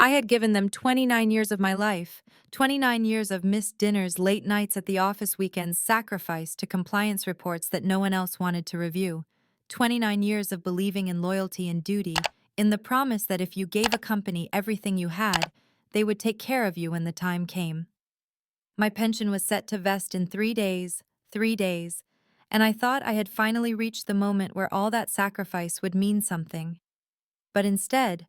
I had given them 29 years of my life, 29 years of missed dinners, late nights at the office, weekends sacrificed to compliance reports that no one else wanted to review, 29 years of believing in loyalty and duty, in the promise that if you gave a company everything you had, they would take care of you when the time came. My pension was set to vest in 3 days, and I thought I had finally reached the moment where all that sacrifice would mean something. But instead,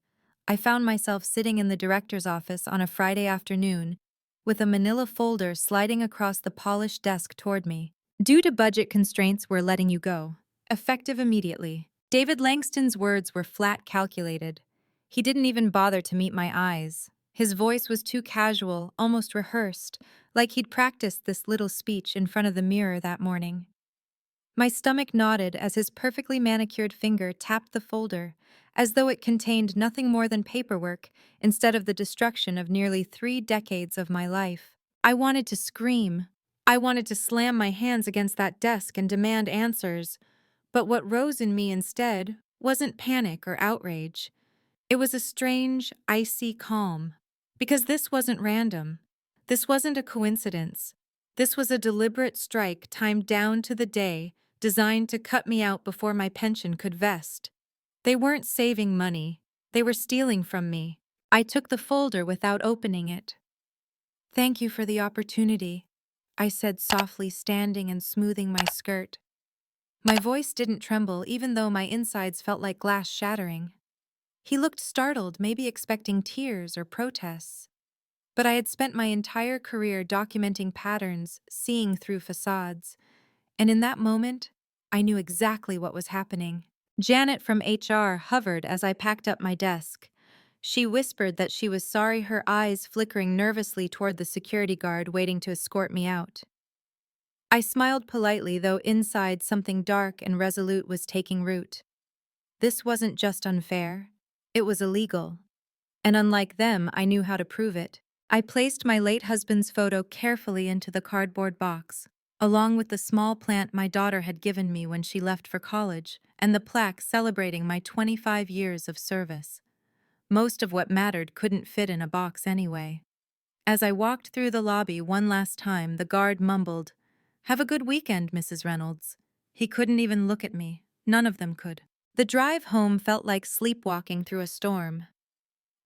I found myself sitting in the director's office on a Friday afternoon, with a manila folder sliding across the polished desk toward me. Due to budget constraints, we're letting you go. Effective immediately. David Langston's words were flat, calculated. He didn't even bother to meet my eyes. His voice was too casual, almost rehearsed, like he'd practiced this little speech in front of the mirror that morning. My stomach nodded as his perfectly manicured finger tapped the folder, as though it contained nothing more than paperwork instead of the destruction of nearly 3 decades of my life. I wanted to scream. I wanted to slam my hands against that desk and demand answers. But what rose in me instead wasn't panic or outrage. It was a strange, icy calm. Because this wasn't random. This wasn't a coincidence. This was a deliberate strike timed down to the day, designed to cut me out before my pension could vest. They weren't saving money. They were stealing from me. I took the folder without opening it. "Thank you for the opportunity," I said softly, standing and smoothing my skirt. My voice didn't tremble, even though my insides felt like glass shattering. He looked startled, maybe expecting tears or protests. But I had spent my entire career documenting patterns, seeing through facades. And in that moment, I knew exactly what was happening. Janet from HR hovered as I packed up my desk. She whispered that she was sorry, her eyes flickering nervously toward the security guard waiting to escort me out. I smiled politely, though inside something dark and resolute was taking root. This wasn't just unfair. It was illegal. And unlike them, I knew how to prove it. I placed my late husband's photo carefully into the cardboard box, along with the small plant my daughter had given me when she left for college, and the plaque celebrating my 25 years of service. Most of what mattered couldn't fit in a box anyway. As I walked through the lobby one last time, the guard mumbled, "Have a good weekend, Mrs. Reynolds." He couldn't even look at me. None of them could. The drive home felt like sleepwalking through a storm.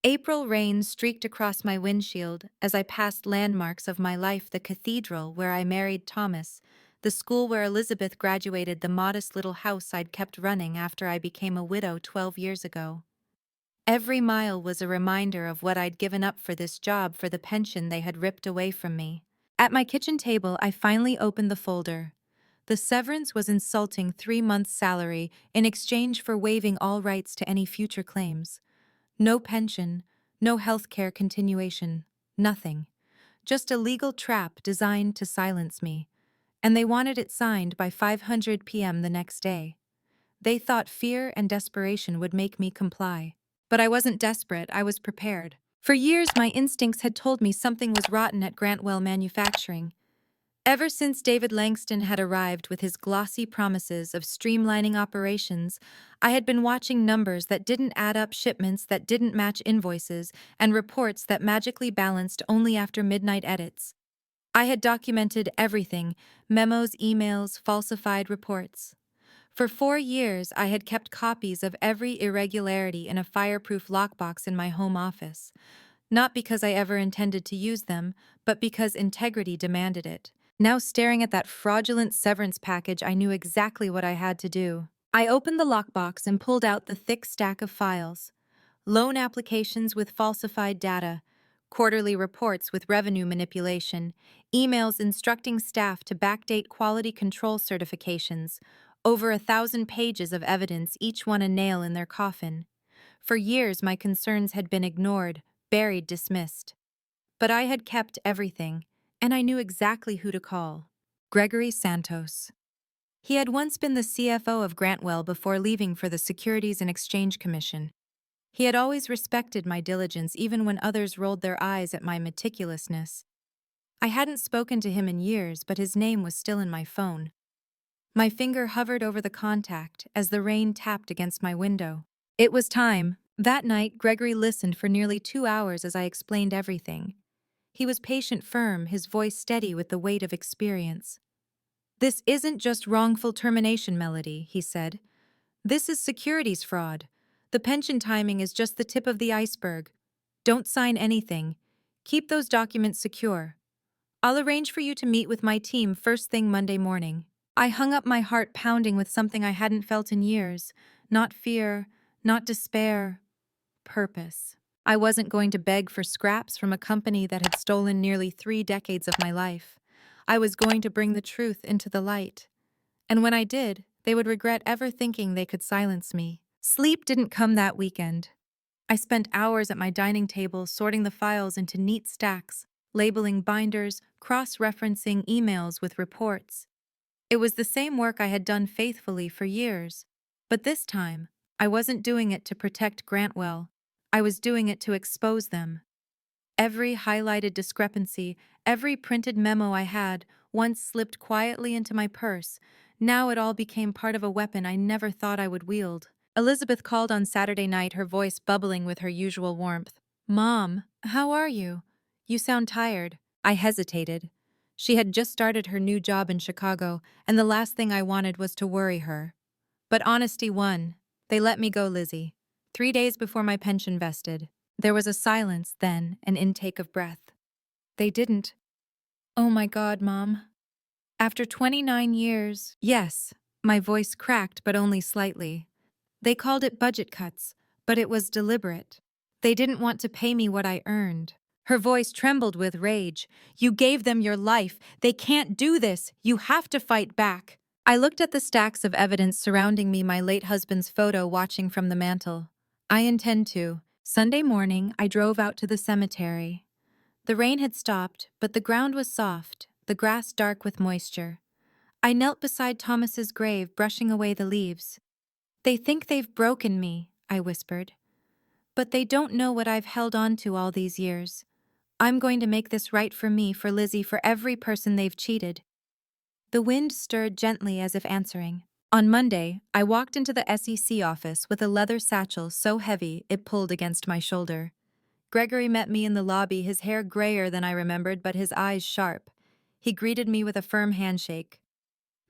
April rain streaked across my windshield as I passed landmarks of my life: the cathedral where I married Thomas, the school where Elizabeth graduated, the modest little house I'd kept running after I became a widow 12 years ago. Every mile was a reminder of what I'd given up for this job, for the pension they had ripped away from me. At my kitchen table, I finally opened the folder. The severance was insulting: 3 months' salary in exchange for waiving all rights to any future claims. No pension, no healthcare continuation, nothing. Just a legal trap designed to silence me. And they wanted it signed by 500 p.m. the next day. They thought fear and desperation would make me comply. But I wasn't desperate, I was prepared. For years, my instincts had told me something was rotten at Grantwell Manufacturing. Ever since David Langston had arrived with his glossy promises of streamlining operations, I had been watching numbers that didn't add up, shipments that didn't match invoices, and reports that magically balanced only after midnight edits. I had documented everything: memos, emails, falsified reports. For 4 years, I had kept copies of every irregularity in a fireproof lockbox in my home office. Not because I ever intended to use them, but because integrity demanded it. Now, staring at that fraudulent severance package, I knew exactly what I had to do. I opened the lockbox and pulled out the thick stack of files. Loan applications with falsified data, quarterly reports with revenue manipulation, emails instructing staff to backdate quality control certifications, over 1,000 pages of evidence, each one a nail in their coffin. For years, my concerns had been ignored, buried, dismissed. But I had kept everything, and I knew exactly who to call: Gregory Santos. He had once been the CFO of Grantwell before leaving for the Securities and Exchange Commission. He had always respected my diligence, even when others rolled their eyes at my meticulousness. I hadn't spoken to him in years, but his name was still in my phone. My finger hovered over the contact as the rain tapped against my window. It was time. That night, Gregory listened for nearly 2 hours as I explained everything. He was patient, firm, his voice steady with the weight of experience. "This isn't just wrongful termination, Melody," he said. "This is securities fraud. The pension timing is just the tip of the iceberg. Don't sign anything. Keep those documents secure. I'll arrange for you to meet with my team first thing Monday morning." I hung up, my heart pounding with something I hadn't felt in years. Not fear, not despair. Purpose. I wasn't going to beg for scraps from a company that had stolen nearly 3 decades of my life. I was going to bring the truth into the light. And when I did, they would regret ever thinking they could silence me. Sleep didn't come that weekend. I spent hours at my dining table sorting the files into neat stacks, labeling binders, cross-referencing emails with reports. It was the same work I had done faithfully for years. But this time, I wasn't doing it to protect Grantwell. I was doing it to expose them. Every highlighted discrepancy, every printed memo I had, once slipped quietly into my purse. Now it all became part of a weapon I never thought I would wield. Elizabeth called on Saturday night, her voice bubbling with her usual warmth. "Mom, how are you? You sound tired." I hesitated. She had just started her new job in Chicago, and the last thing I wanted was to worry her. But honesty won. "They let me go, Lizzie. 3 days before my pension vested." There was a silence, then an intake of breath. "They didn't." "Oh my God, Mom. After 29 years." "Yes." My voice cracked, but only slightly. "They called it budget cuts, but it was deliberate. They didn't want to pay me what I earned." Her voice trembled with rage. "You gave them your life. They can't do this. You have to fight back." I looked at the stacks of evidence surrounding me, my late husband's photo watching from the mantel. "I intend to." Sunday morning, I drove out to the cemetery. The rain had stopped, but the ground was soft, the grass dark with moisture. I knelt beside Thomas's grave, brushing away the leaves. "They think they've broken me," I whispered. "But they don't know what I've held on to all these years. I'm going to make this right for me, for Lizzie, for every person they've cheated." The wind stirred gently as if answering. On Monday, I walked into the SEC office with a leather satchel so heavy it pulled against my shoulder. Gregory met me in the lobby, his hair grayer than I remembered, but his eyes sharp. He greeted me with a firm handshake.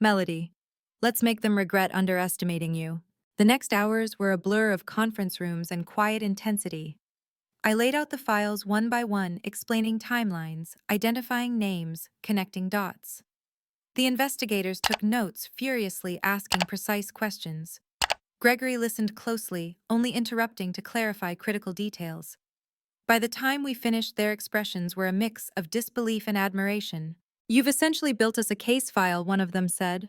"Melody, let's make them regret underestimating you." The next hours were a blur of conference rooms and quiet intensity. I laid out the files one by one, explaining timelines, identifying names, connecting dots. The investigators took notes, furiously asking precise questions. Gregory listened closely, only interrupting to clarify critical details. By the time we finished, their expressions were a mix of disbelief and admiration. "You've essentially built us a case file," one of them said.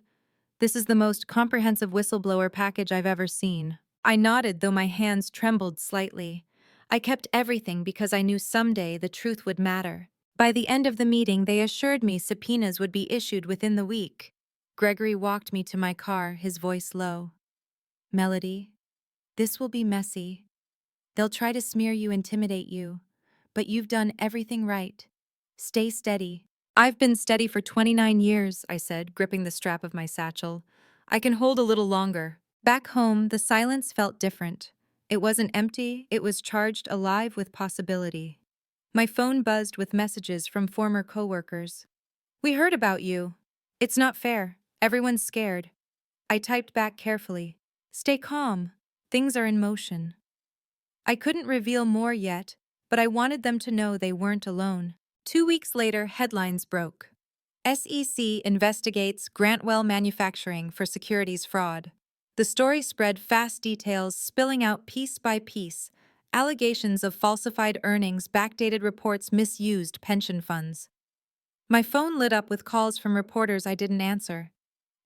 "This is the most comprehensive whistleblower package I've ever seen." I nodded, though my hands trembled slightly. I kept everything because I knew someday the truth would matter. By the end of the meeting, they assured me subpoenas would be issued within the week. Gregory walked me to my car, his voice low. "Melody, this will be messy. They'll try to smear you, intimidate you. But you've done everything right. Stay steady." "I've been steady for 29 years, I said, gripping the strap of my satchel. "I can hold a little longer." Back home, the silence felt different. It wasn't empty, it was charged, alive with possibility. My phone buzzed with messages from former coworkers. "We heard about you. It's not fair. Everyone's scared." I typed back carefully. "Stay calm. Things are in motion." I couldn't reveal more yet, but I wanted them to know they weren't alone. 2 weeks later, headlines broke. SEC investigates Grantwell Manufacturing for securities fraud. The story spread fast, details spilling out piece by piece. Allegations of falsified earnings, backdated reports, misused pension funds. My phone lit up with calls from reporters I didn't answer.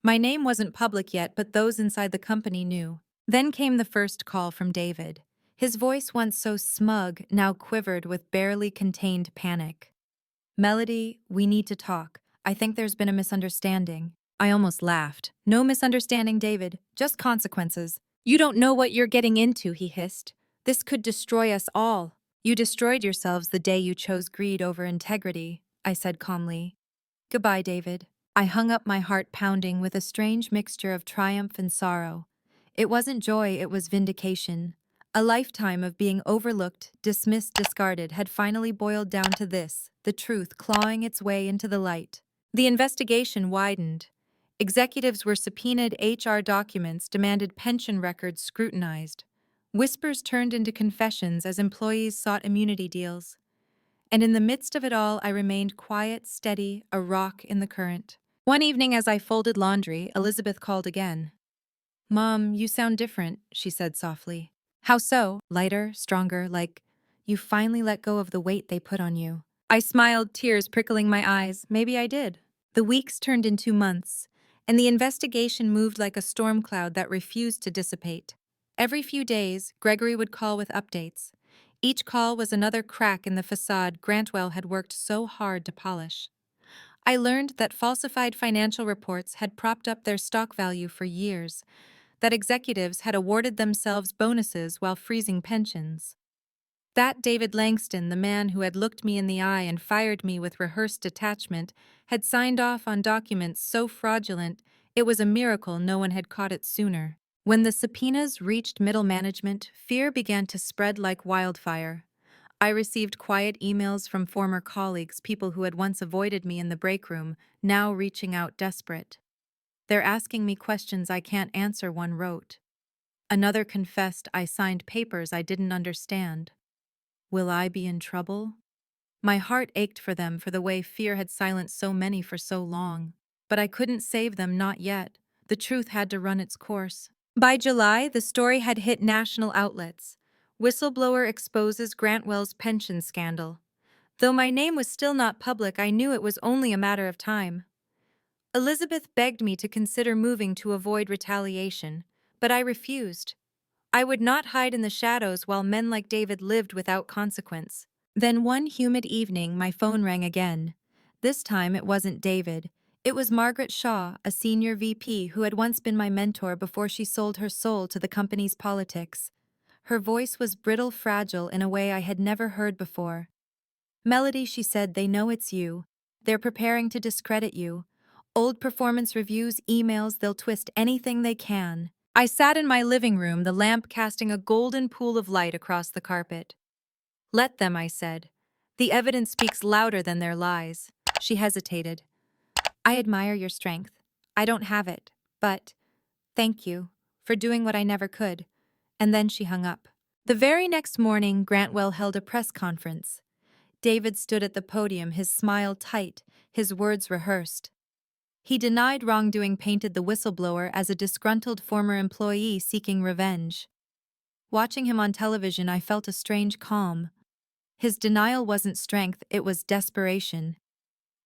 My name wasn't public yet, but those inside the company knew. Then came the first call from David. His voice, once so smug, now quivered with barely contained panic. "Melody, we need to talk. I think there's been a misunderstanding." I almost laughed. "No misunderstanding, David. Just consequences." "You don't know what you're getting into," he hissed. "This could destroy us all." "You destroyed yourselves the day you chose greed over integrity," I said calmly. "Goodbye, David." I hung up, my heart pounding with a strange mixture of triumph and sorrow. It wasn't joy, it was vindication. A lifetime of being overlooked, dismissed, discarded had finally boiled down to this, the truth clawing its way into the light. The investigation widened. Executives were subpoenaed, HR documents demanded, pension records scrutinized. Whispers turned into confessions as employees sought immunity deals. And in the midst of it all, I remained quiet, steady, a rock in the current. One evening, as I folded laundry, Elizabeth called again. "Mom, you sound different," she said softly. "How so?" "Lighter, stronger, like you finally let go of the weight they put on you." I smiled, tears prickling my eyes. Maybe I did. The weeks turned into months, and the investigation moved like a storm cloud that refused to dissipate. Every few days, Gregory would call with updates. Each call was another crack in the facade Grantwell had worked so hard to polish. I learned that falsified financial reports had propped up their stock value for years, that executives had awarded themselves bonuses while freezing pensions. That David Langston, the man who had looked me in the eye and fired me with rehearsed detachment, had signed off on documents so fraudulent it was a miracle no one had caught it sooner. When the subpoenas reached middle management, fear began to spread like wildfire. I received quiet emails from former colleagues, people who had once avoided me in the break room, now reaching out desperate. "They're asking me questions I can't answer," one wrote. Another confessed, "I signed papers I didn't understand." Will I be in trouble? My heart ached for them, for the way fear had silenced so many for so long. But I couldn't save them, not yet. The truth had to run its course. By July, the story had hit national outlets. Whistleblower exposes Grantwell's pension scandal. Though my name was still not public, I knew it was only a matter of time. Elizabeth begged me to consider moving to avoid retaliation, but I refused. I would not hide in the shadows while men like David lived without consequence. Then one humid evening, my phone rang again. This time it wasn't David. It was Margaret Shaw, a senior VP who had once been my mentor before she sold her soul to the company's politics. Her voice was brittle, fragile in a way I had never heard before. "Melody," she said, "they know it's you. They're preparing to discredit you. Old performance reviews, emails, they'll twist anything they can." I sat in my living room, the lamp casting a golden pool of light across the carpet. "Let them," I said. "The evidence speaks louder than their lies." She hesitated. "I admire your strength. I don't have it, but thank you for doing what I never could." And then she hung up. The very next morning, Grantwell held a press conference. David stood at the podium, his smile tight, his words rehearsed. He denied wrongdoing, painted the whistleblower as a disgruntled former employee seeking revenge. Watching him on television, I felt a strange calm. His denial wasn't strength, it was desperation.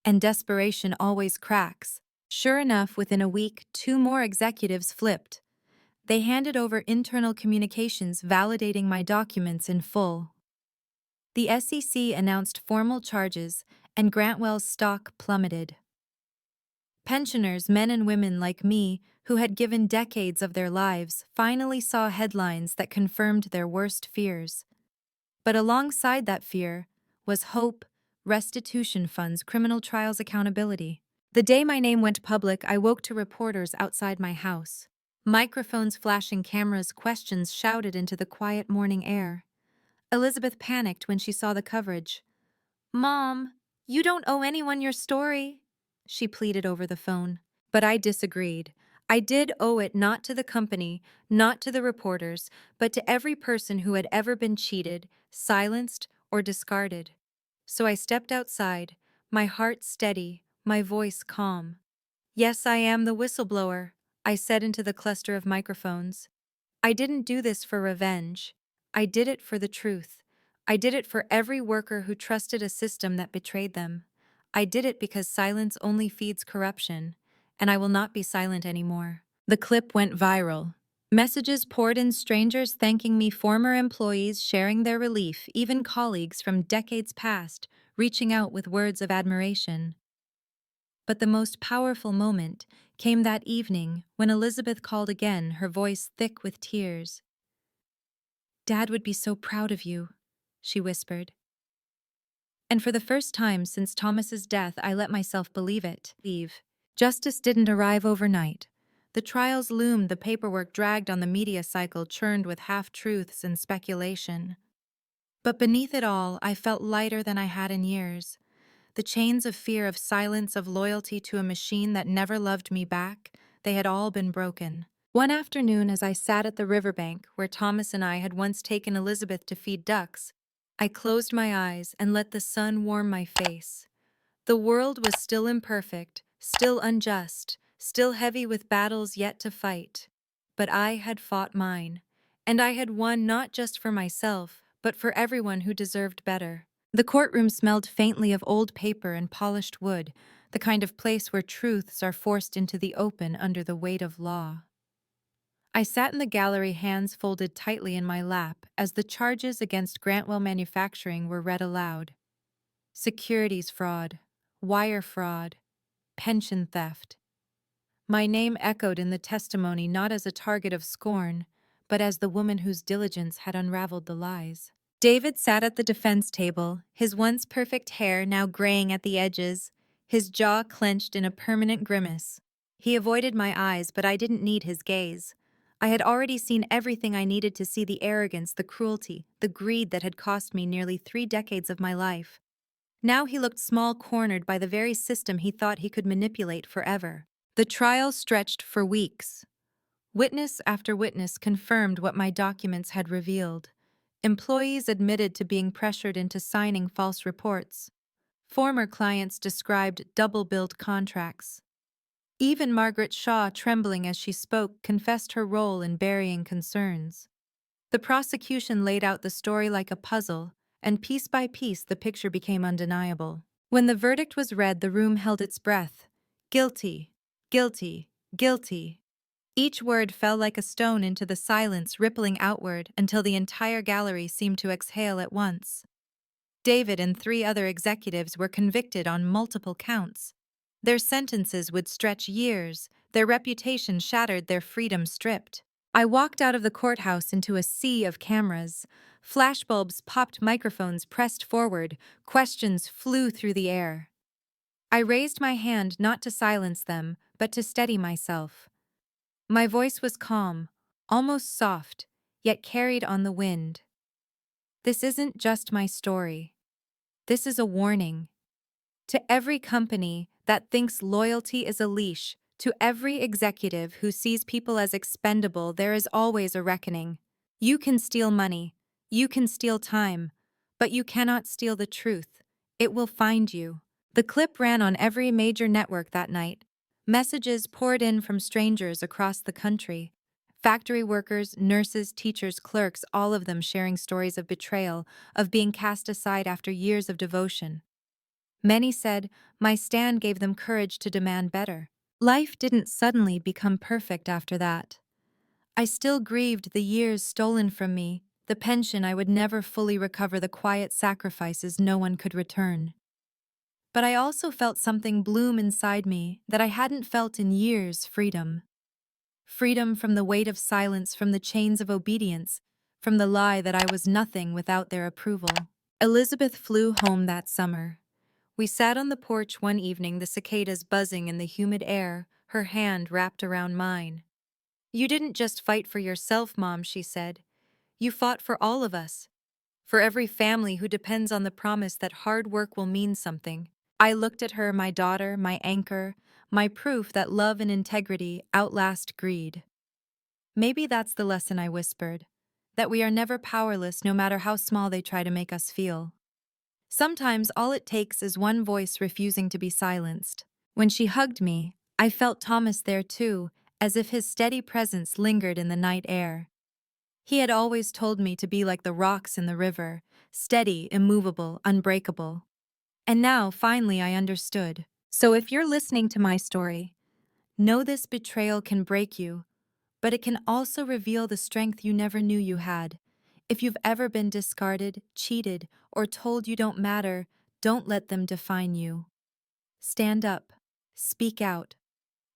And desperation always cracks. Sure enough, within a week, 2 more executives flipped. They handed over internal communications validating my documents in full. The SEC announced formal charges, and Grantwell's stock plummeted. Pensioners, men and women like me, who had given decades of their lives, finally saw headlines that confirmed their worst fears. But alongside that fear was hope, restitution funds, criminal trials, accountability. The day my name went public, I woke to reporters outside my house. Microphones flashing, cameras, questions shouted into the quiet morning air. Elizabeth panicked when she saw the coverage. "Mom, you don't owe anyone your story," she pleaded over the phone. But I disagreed. I did owe it, not to the company, not to the reporters, but to every person who had ever been cheated, silenced, or discarded. So I stepped outside, my heart steady, my voice calm. "Yes, I am the whistleblower," I said into the cluster of microphones. "I didn't do this for revenge. I did it for the truth. I did it for every worker who trusted a system that betrayed them. I did it because silence only feeds corruption, and I will not be silent anymore." The clip went viral. Messages poured in, strangers thanking me, former employees sharing their relief, even colleagues from decades past reaching out with words of admiration. But the most powerful moment came that evening when Elizabeth called again, her voice thick with tears. "Dad would be so proud of you," she whispered. And for the first time since Thomas's death, I let myself believe it. Justice didn't arrive overnight. The trials loomed, the paperwork dragged on, the media cycle churned with half-truths and speculation. But beneath it all, I felt lighter than I had in years. The chains of fear, of silence, of loyalty to a machine that never loved me back, they had all been broken. One afternoon, as I sat at the riverbank where Thomas and I had once taken Elizabeth to feed ducks, I closed my eyes and let the sun warm my face. The world was still imperfect, still unjust, still heavy with battles yet to fight. But I had fought mine, and I had won not just for myself, but for everyone who deserved better. The courtroom smelled faintly of old paper and polished wood, the kind of place where truths are forced into the open under the weight of law. I sat in the gallery, hands folded tightly in my lap, as the charges against Grantwell Manufacturing were read aloud. Securities fraud, wire fraud, pension theft. My name echoed in the testimony, not as a target of scorn, but as the woman whose diligence had unraveled the lies. David sat at the defense table, his once perfect hair now graying at the edges, his jaw clenched in a permanent grimace. He avoided my eyes, but I didn't need his gaze. I had already seen everything I needed to see: the arrogance, the cruelty, the greed that had cost me nearly 3 decades of my life. Now he looked small, cornered by the very system he thought he could manipulate forever. The trial stretched for weeks. Witness after witness confirmed what my documents had revealed. Employees admitted to being pressured into signing false reports. Former clients described double-billed contracts. Even Margaret Shaw, trembling as she spoke, confessed her role in burying concerns. The prosecution laid out the story like a puzzle, and piece by piece the picture became undeniable. When the verdict was read, the room held its breath. Guilty, guilty, guilty. Each word fell like a stone into the silence, rippling outward until the entire gallery seemed to exhale at once. David and 3 other executives were convicted on multiple counts. Their sentences would stretch years, their reputation shattered, their freedom stripped. I walked out of the courthouse into a sea of cameras. Flashbulbs popped, microphones pressed forward, questions flew through the air. I raised my hand not to silence them, but to steady myself. My voice was calm, almost soft, yet carried on the wind. This isn't just my story. This is a warning. To every company that thinks loyalty is a leash, to every executive who sees people as expendable, there is always a reckoning. You can steal money, you can steal time, but you cannot steal the truth. It will find you. The clip ran on every major network that night. Messages poured in from strangers across the country. Factory workers, nurses, teachers, clerks, all of them sharing stories of betrayal, of being cast aside after years of devotion. Many said, my stand gave them courage to demand better. Life didn't suddenly become perfect after that. I still grieved the years stolen from me, the pension I would never fully recover, the quiet sacrifices no one could return. But I also felt something bloom inside me that I hadn't felt in years: freedom. Freedom from the weight of silence, from the chains of obedience, from the lie that I was nothing without their approval. Elizabeth flew home that summer. We sat on the porch one evening, the cicadas buzzing in the humid air, her hand wrapped around mine. You didn't just fight for yourself, Mom, she said. You fought for all of us. For every family who depends on the promise that hard work will mean something. I looked at her, my daughter, my anchor, my proof that love and integrity outlast greed. Maybe that's the lesson, I whispered. That we are never powerless, no matter how small they try to make us feel. Sometimes all it takes is one voice refusing to be silenced. When she hugged me, I felt Thomas there too, as if his steady presence lingered in the night air. He had always told me to be like the rocks in the river, steady, immovable, unbreakable. And now, finally, I understood. So if you're listening to my story, know this: betrayal can break you, but it can also reveal the strength you never knew you had. If you've ever been discarded, cheated, or told you don't matter, don't let them define you. Stand up. Speak out.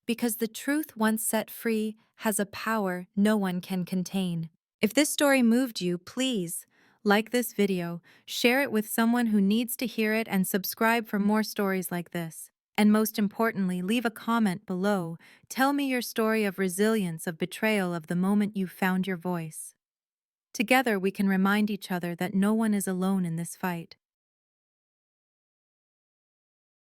Because the truth, once set free, has a power no one can contain. If this story moved you, please like this video, share it with someone who needs to hear it, and subscribe for more stories like this. And most importantly, leave a comment below. Tell me your story of resilience, of betrayal, of the moment you found your voice. Together, we can remind each other that no one is alone in this fight.